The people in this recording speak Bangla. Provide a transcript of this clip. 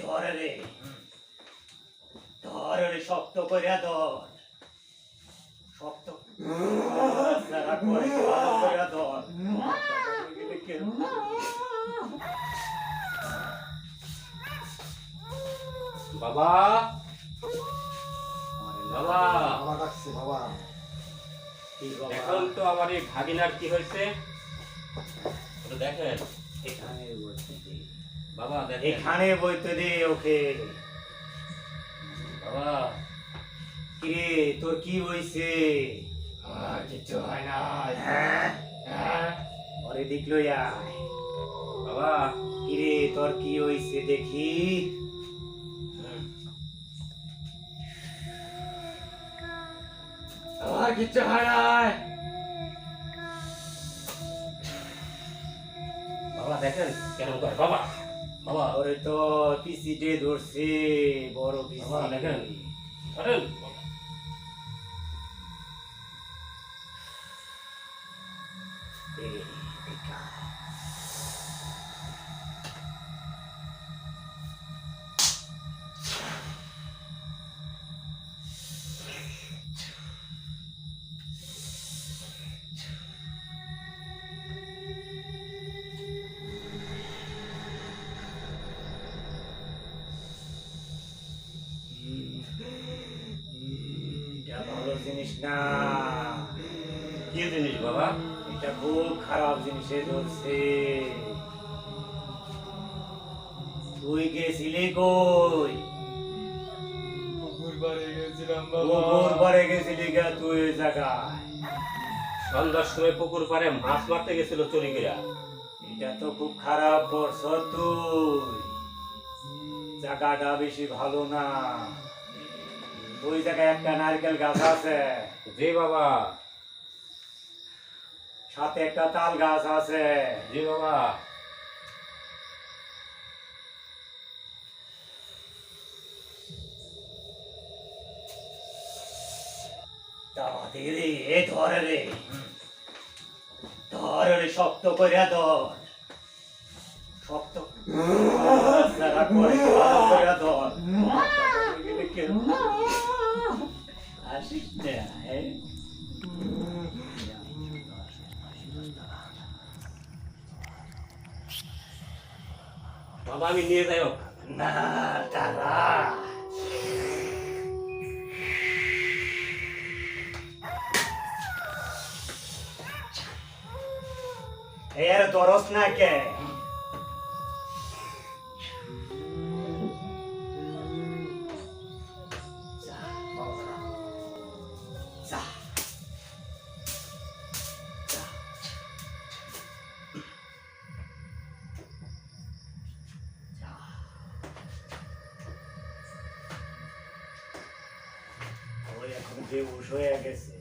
ধরে রে ধরে রে শক্ত করে ধর শক্ত সারা করে ভালো করে ধর বাবা বাবা বাবা ডাকছে বাবা। কি বাবা? এখন তো আমার এই ভাগিনার কি হয়েছে ওটা দেখেন এখানে বইতে দে বাবা দেখেন এখানে বইতে দে ওকে। বাবা কিরে তোর কি হইছে? আর কিছু হয় না। হ্যাঁ ওরে দেখলো আয়। বাবা কিরে তোর কি হইছে দেখি? আর কিছু হয় না। বাবা দেখেন কেন করে বাবা বাবা ওরে তো পিসিটে ধরছে বড় বাবা, পিসি। দেখেন। ধরেন এই, দেখা। এটা ভালো জিনিস না, কি জিনিস বাবা এটা খুব খারাপ জিনিসে ধরছে। তুই গেছিলি কই? পুকুর পাড়ে গেছিলাম পুকুর পাড়ে গেছিলি গা তুই ওই জায়গায়? সন্ধ্যার সময় পুকুর পাড়ে মাছ মারতে গেছিল চুরিকিরা এটা তো খুব খারাপ করছ তুই। জায়গাটা বেশি ভালো না। ওই জায়গায় একটা নারকেল গাছ আছে, জি বাবা সাথে একটা তাল গাছ আছে। জি বাবা তাড়াতাড়ি রে ধরে রে ধরে রে শক্ত করে ধর শক্ত সারা করে ভালো করে ধর। আসিস না, হ্যাঁ? বাবা আমি নিয়ে যাই হোক না তারা এর দরস না কে? যা, বাবা, যা, যা। যা। ওই এখন বেহুশ হয়ে গেছে।